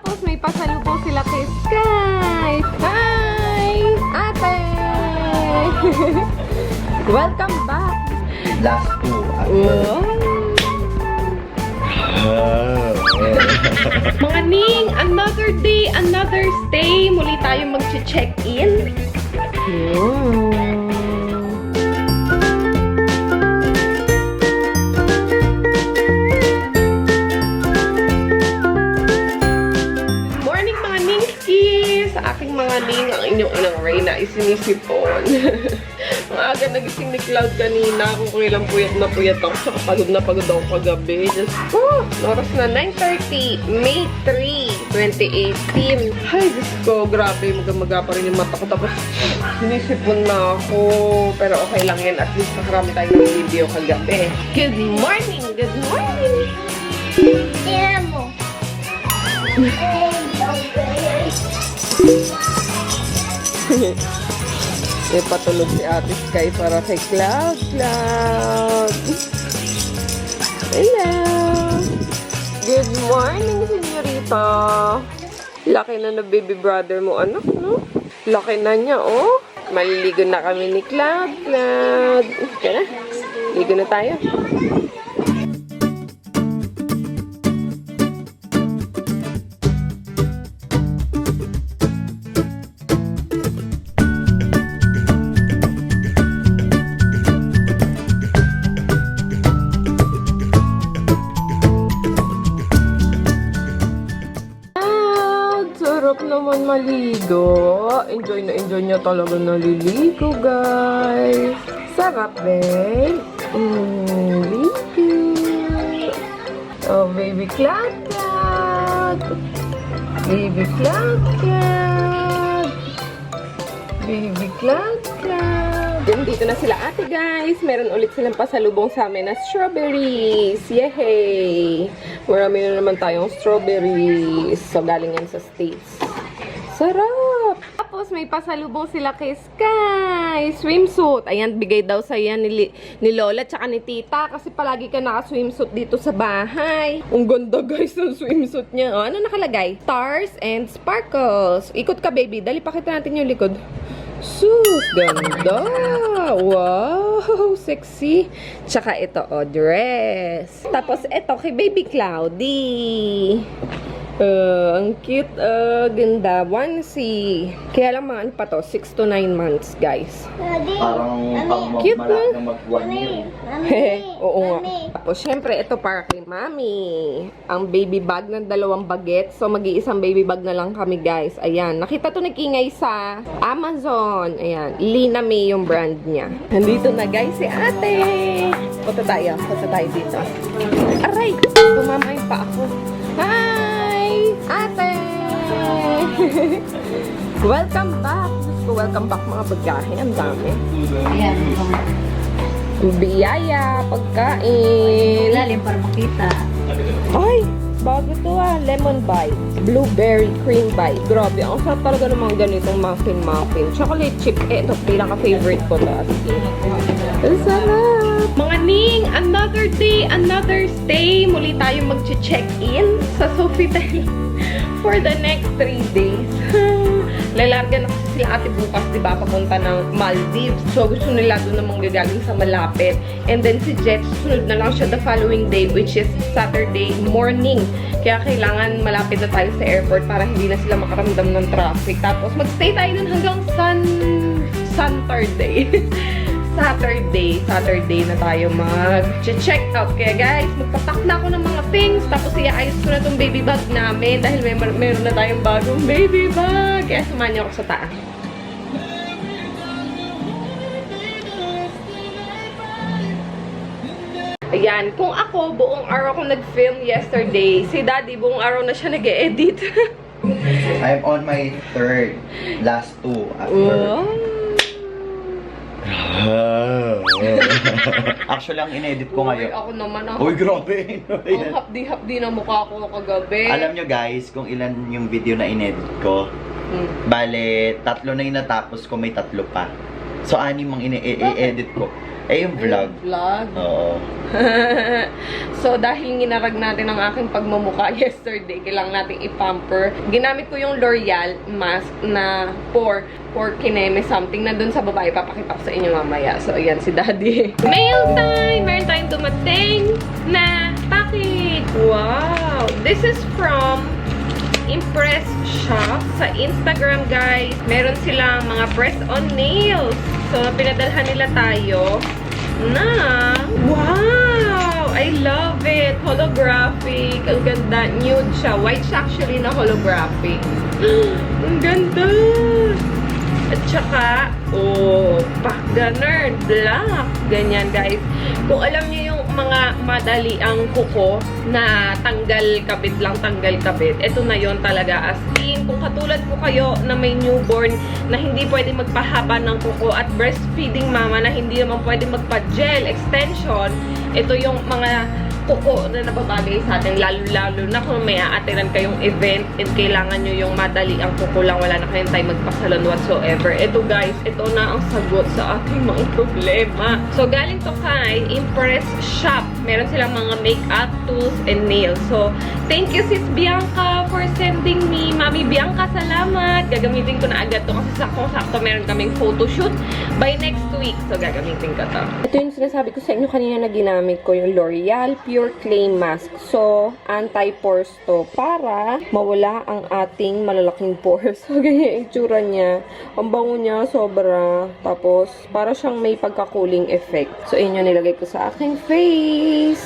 Tapos may pasalubong sila kay Sky. Hi! Ate! Welcome back! Last two. Mga ning, another day, another stay. Muli tayo mag-check-in. Morning mga ningskis! Sa aking mga ning, ang inyong ilang Reyna ay sinisipon. Ang aga nagising ni Cloud kanina. Kung kailang puyat na ako. Saka pagod na pagod ako kagabi. Just po. Oras na 9:30. May 3, 2018. Ay, Diyos ko. Grabe. Maga-maga pa rin yung mata ko. Tapos, sinisipon na ako. Pero okay lang yan. At least nakarami tayo ng video kagabi. Good morning! Good morning! Tira mo. May patulog si Ate Sky para kay Cloud. Cloud! Hello! Good morning, senyorita! Laki na baby brother mo, anak, no? Laki na niya, oh! Maliligo na kami ni Cloud. Cloud! Kaya na? Ligo na tayo. Sarap naman maligo. Enjoy na enjoy niya talaga naliligo, guys. Sarap, babe. Ligo. Oh, baby Cloud Cloud. Baby Cloud Cloud. Baby Cloud Cloud. Dito na sila ate, guys. Meron ulit silang pasalubong sa amin na strawberries. Yehey! Marami na naman tayong strawberries. So, galing yan sa States. Sarap! Tapos, may pasalubong sila kay Sky. Swimsuit. Ayan, bigay daw sa yan ni Lola tsaka ni Tita. Kasi palagi ka naka-swimsuit dito sa bahay. Ang ganda, guys, ng swimsuit niya. Oh, ano nakalagay? Stars and sparkles. Ikot ka, baby. Dali, pakita natin yung likod. Sus, ganda! Wow! Sexy! Tsaka ito, oh, dress. Tapos ito, kay Baby Cloudy. Ang cute, ganda. Onesie. Kaya lang mga ano pa to, 6 to 9 months, guys. Parang cute na. mag-1 year. Oo nga. Tapos, syempre, ito para kay Mami. Ang baby bag ng 2 baget. So, mag-iisang baby bag na lang kami, guys. Ayan. Nakita to nag-ingay sa Amazon. Ayan. Lina May yung brand niya. Nandito na, guys, si ate. Punta tayo dito. Aray! Tumama yung pa ako. Hi! Ate! Welcome back! Welcome back mga bagahe. Ang dami. Ayan. Biyaya, pagkain. Ilalim para makita. Ay! Bago to lemon bite. Blueberry cream bite. Grabe, ang sarap talaga ng mga ganitong muffin. Chocolate chip. Ito, pinaka-favorite ko to. Ang sarap! Mga ning, another day, another stay. Muli tayo mag-check-in sa Sofitel for the next 3 days. Lalarga na kasi sila ate bukas, diba? Papunta ng Maldives. So, gusto nila doon namang gagaling sa malapit. And then si Jet, sunod na lang siya the following day, which is Saturday morning. Kaya kailangan malapit na tayo sa airport para hindi na sila makaramdam ng traffic. Tapos, magstay tayo dun hanggang Saturday. Saturday na tayo mag-check out. Kaya guys, magpapak na ako ng mga things. Tapos iaayos ko na tong baby bag namin dahil meron na tayong bagong baby bag. Kaya samahan niyo ako sa taas. Ayan, kung ako, buong araw ako nag-film yesterday. Si Daddy, buong araw na siya nag-e-edit. I'm on my third. Last two. After. Actually, ang in-edit ko ngayon. Ako naman ako. Uy, grabe. Ang hapdi-hapdi na mukha ko kagabi. Alam nyo guys, kung ilan yung video na in-edit ko. Bale, 3 na yung natapos ko, may 3 pa. So, 6 ang i-edit ko. Yung vlog. Vlog. Oo. So, dahil ginarag natin ang aking pagmumukha yesterday, kailangan natin i-pamper. Ginamit ko yung L'Oreal mask na for kineme something na dun sa babae. Papakita ko sa inyo mamaya. So, ayan si Daddy. Mail time! Meron tayong dumating na package. Wow! This is from Impress Shop sa Instagram, guys. Meron silang mga press-on nails. So, pinadalhan nila tayo na, wow! I love it! Holographic. Ang ganda. Nude siya. White siya actually na holographic. Ang ganda! At saka, oh, ganun, black. Ganyan, guys. Kung alam niyo yung mga madali ang kuko na tanggal kabit lang, tanggal kabit, ito na yon talaga. As in, kung katulad ko kayo na may newborn na hindi pwede magpahaba ng kuko at breastfeeding mama na hindi naman pwede magpa-gel, extension, ito yung mga kuko na nababagay sa atin, lalo-lalo na kung may aatiran kayong event and kailangan nyo yung madali ang kuko lang, wala na kayong time magpasalon whatsoever. Ito guys, ito na ang sagot sa ating mga problema. So, galing to kay Impress Shop. Meron silang mga makeup tools and nails. So, thank you sis Bianca for sending me. Mami Bianca, salamat. Gagamitin ko na agad to kasi sakto meron kaming photoshoot by next week. So, gagamitin ko to. Ito yung sinasabi ko sa inyo kanina na ginamit ko, yung L'Oreal Pure Clay Mask. So, anti-pores to para mawala ang ating malalaking pores. So, ganyan yung itsura niya. Ang bango niya, sobra. Tapos, para siyang may pagka-cooling effect. So, yun yung nilagay ko sa aking face.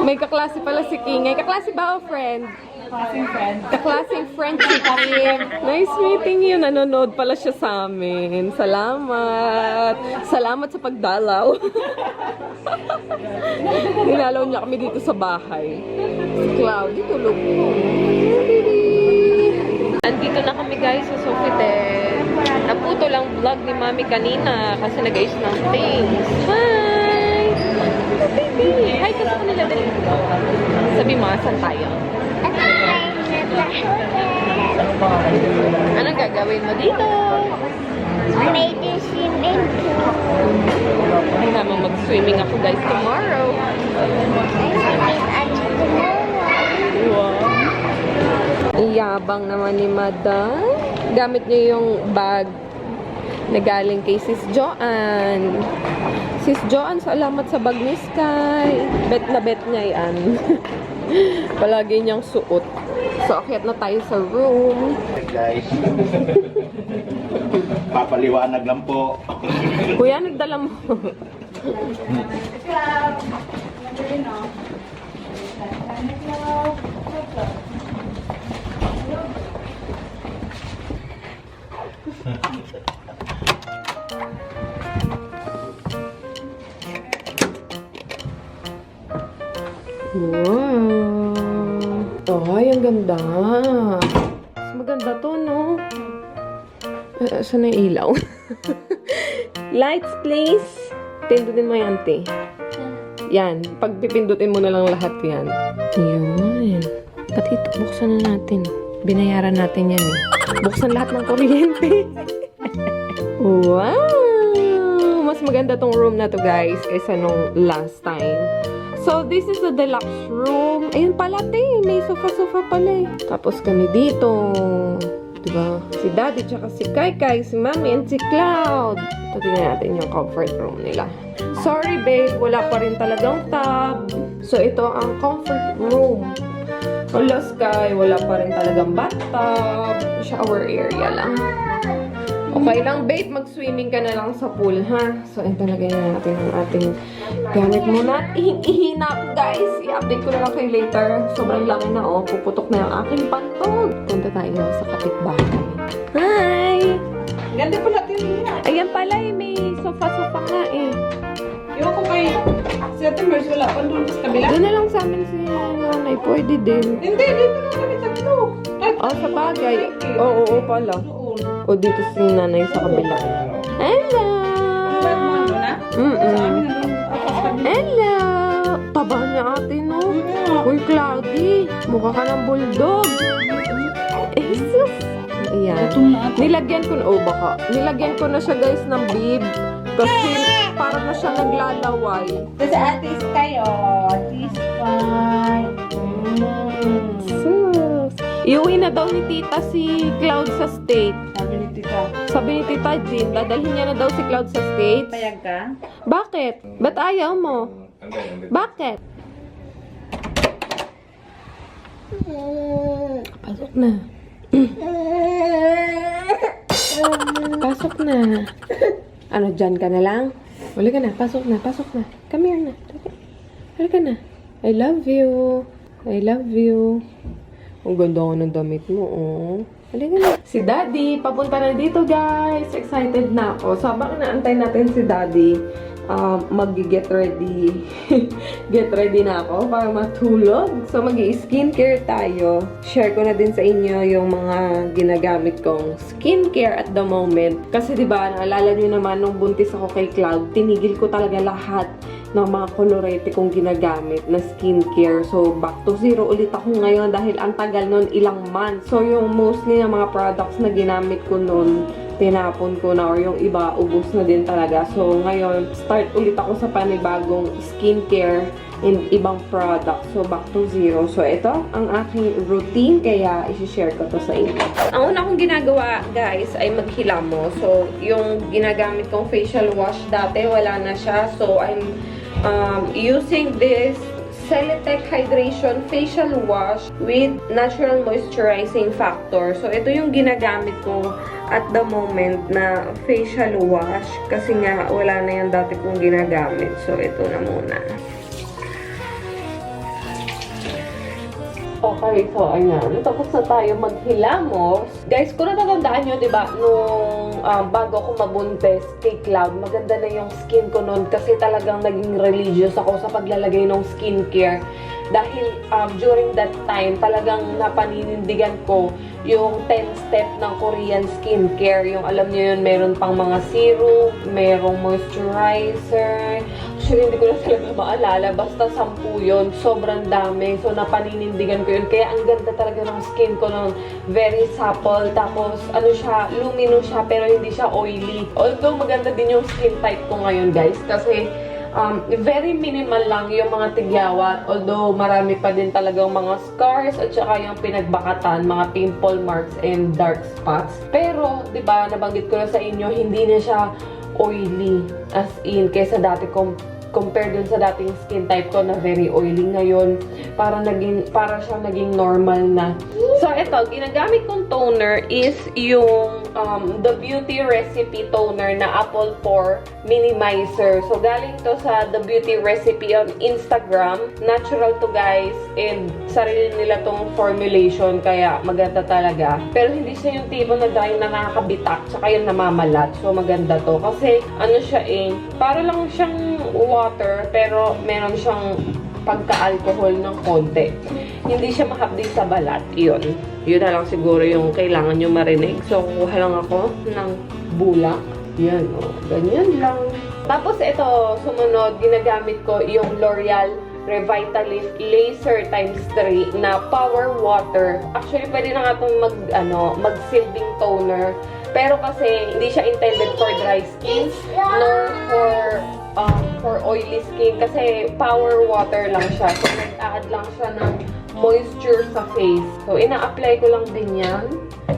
May kaklase pala si King. Kaklase ba o friend? Kaklaseng friend. Kaklaseng friend si Kim. Nice meeting you. Nanonood pala siya sa amin. Salamat. Salamat sa pagdalaw. Dinalaw niya kami dito sa bahay. Si Cloudy, tulog po. Andito na kami guys sa Sofitel. Naputo lang vlog ni Mami kanina kasi nag-ayos ng things. Hi! Baby! Hi ka sa kanila din. Sabi mo, saan tayo? Anong gagawin mo dito? May swimming pool. Ay naman mag-swimming ako guys tomorrow. Wow. Iyabang naman ni Madam. Gamit niyo yung bag na galing kay Sis Joanne. Sis Joanne, salamat sa bag ni Sky. Bet na bet niya yan. Palagi niyang suot. So, akyat na tayo sa room. Guys, papaliwanag lang po. Kuya, nagdala mo. Wow. Ay, ang ganda. Mas maganda to, no? Saan na yung ilaw? Lights, please. Pindutin mo yan, te. Yan. Pag pipindutin mo na lang lahat yan. Yun. Pati ito, buksan na natin. Binayaran natin yan, eh. Buksan lahat ng kuryente. Wow! Mas maganda tong room na to, guys, kaysa nung last time. So, this is the deluxe room. Ayun pala, te. May sofa-sofa pala, eh. Tapos kami dito. Diba? Si Daddy, tsaka si Kai Kai, si Mami, and si Cloud. Ito, tingnan natin yung comfort room nila. Sorry, babe. Wala pa rin talagang tub. So, ito ang comfort room. Wala, Sky. Wala pa rin talagang bathtub. Shower area lang. Okay lang, babe. Mag-swimming ka na lang sa pool, ha? So, ito, lagay na natin ang ating gamit muna. Ihina ko, guys. I-update ko na lang kayo later. Sobrang laki na, oh. Puputok na yung aking pantog. Punta tayo sa kapitbahay. Hi! Ganda pala din yan. Ayan pala, eh. May sofa-sofa nga, eh. Iwan ko kay si Ate Mers, wala pa doon sa kabila. Doon na lang sa amin si nanay. Pwede din. Hindi, dito lang kami tatlo. Oh, sa bagay. Oo, pala. Doon. O, dito si nanay sa kabila. Hello! Ba't mo ano na? Sa amin na doon. Ako sa kabila. Hello! Taba niya ate, no? Uy, Cloudy. Mukha ka ng bulldog. Eh, sus. Ayan. Nilagyan ko na, baka. Nilagyan ko na siya, guys, ng bib. Kasi, para na siya naglalaway. Kasi atis kayo. Atis fine. Sus. Iuwi na daw ni tita si Cloud sa state. Sabi ni Tita. Sabi ni Tita Jean, dadalhin niya na daw si Cloud sa States. Payag ka? Bakit? Ba't ayaw mo? Bakit? Pasok na. Pasok na. Ano, dyan ka na lang? Wala ka na, pasok na, pasok na. Come here na. Wala ka na. I love you. I love you. Ang ganda ko ng damit mo, oh. Halika na. Si Daddy, papunta na dito, guys. Excited na ako. So, habang naantay natin si Daddy, mag-get ready. Get ready na ako para matulog. So, mag-skincare tayo. Share ko na din sa inyo yung mga ginagamit kong skincare at the moment. Kasi, di ba, naalala nyo naman, nung buntis ako kay Cloud, tinigil ko talaga lahat ng mga kolorete kong ginagamit na skincare. So, back to zero ulit ako ngayon dahil ang tagal nun, ilang months. So, yung mostly na mga products na ginamit ko nun, tinapon ko na or yung iba, ubos na din talaga. So, ngayon, start ulit ako sa panibagong skincare and ibang product. So, back to zero. So, ito ang aking routine, kaya isi-share ko to sa inyo. Ang una kong ginagawa, guys, ay maghilamos. So, yung ginagamit kong facial wash dati, wala na siya. So, I'm using this Celitech Hydration Facial Wash with Natural Moisturizing Factor. So, ito yung ginagamit ko at the moment na facial wash. Kasi nga, wala na yung dati kong ginagamit. So, ito na muna. Okay, so ayan. Tapos na tayo maghilamos. Guys, kung natatandaan nyo, diba, nung bago ako mabuntis kay Cloud, maganda na yung skin ko nun kasi talagang naging religious ako sa paglalagay ng skincare. Dahil during that time, talagang napaninindigan ko yung 10-step ng Korean skincare. Yung alam niyo yun, meron pang mga serum, merong moisturizer. Actually, hindi ko na talaga maalala. Basta 10 yun. Sobrang dami. So, napaninindigan ko yun. Kaya ang ganda talaga ng skin ko nun. Very supple. Tapos, ano siya, luminous siya, pero hindi siya oily. Although, maganda din yung skin type ko ngayon, guys. Kasi, very minimal lang yung mga tigyawat. Although, marami pa din talagang mga scars at saka yung pinagbakatan, mga pimple marks and dark spots. Pero, di ba, nabanggit ko na sa inyo, hindi na siya oily. As in, kaysa dati compare dun sa dating skin type ko na very oily ngayon, para siya naging normal na. So, ito, ginagamit kong toner is yung The Beauty Recipe toner na Apple Pore Minimizer. So, galing to sa The Beauty Recipe on Instagram. Natural to, guys, and sarili nila tong formulation, kaya maganda talaga. Pero hindi siya yung tipo na dahil nakakabitak, tsaka yung namamalat. So, maganda to. Kasi, ano siya para lang siyang water, pero meron siyang pagka-alcohol ng konti. Hindi siya mahapdi sa balat. Yun na lang siguro yung kailangan nyo marinig. So, kukuha lang ako ng bulak. Yan, ganyan lang. Tapos, ito, sumunod, ginagamit ko yung L'Oreal Revitalift Laser × 3 na Power Water. Actually, pwede na nga itong mag-silbing toner. Pero kasi, hindi siya intended for dry skin, nor for oily skin. Kasi, power water lang siya. So, nag-add lang siya ng moisture sa face. So, ina-apply ko lang din yan.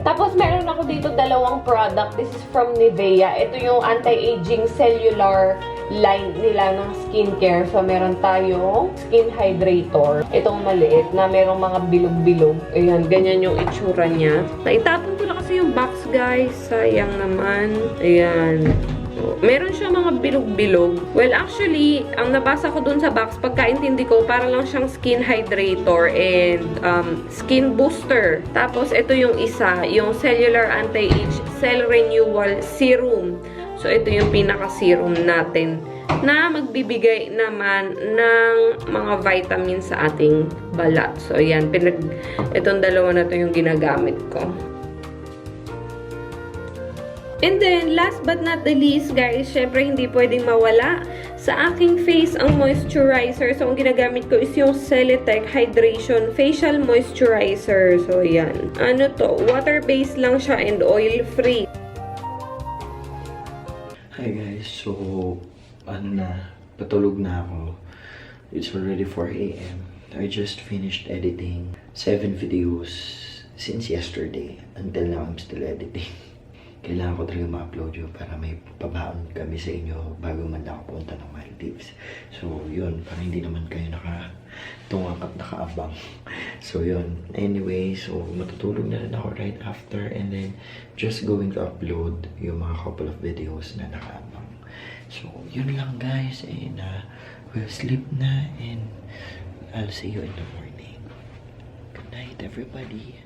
Tapos, meron ako dito dalawang product. This is from Nivea. Ito yung anti-aging cellular line nila ng skincare. So, meron tayong skin hydrator. Itong maliit na merong mga bilog-bilog. Ayan, ganyan yung itsura niya. Naitapon ko na kasi yung box, guys. Sayang naman. Ayan. So, meron siya mga bilog-bilog. Well, actually, ang nabasa ko dun sa box, pagkaintindi ko, para lang siyang skin hydrator and skin booster. Tapos, ito yung isa, yung Cellular Anti-Age Cell Renewal Serum. So, ito yung pinaka-serum natin na magbibigay naman ng mga vitamins sa ating balat. So, ayan. Itong dalawa na to yung ginagamit ko. And then, last but not the least, guys, syempre hindi pwedeng mawala sa aking face ang moisturizer. So, ang ginagamit ko is yung Celitech Hydration Facial Moisturizer. So, ayan. Ano to? Water-based lang siya and oil-free. Hi guys, so patulog na ako. It's already 4 AM. I just finished editing 7 videos since yesterday. Until now, I'm still editing. Kailangan ko talaga ma-upload yun para may pabaon kami sa inyo bago man ako punta ng Maldives. So, yun. Para hindi naman kayo nakatungak at nakaabang. So, yun. Anyway, so matutulog na rin ako right after and then just going to upload yung mga couple of videos na nakaabang. So, yun lang guys. And we'll sleep na and I'll see you in the morning. Good night, everybody.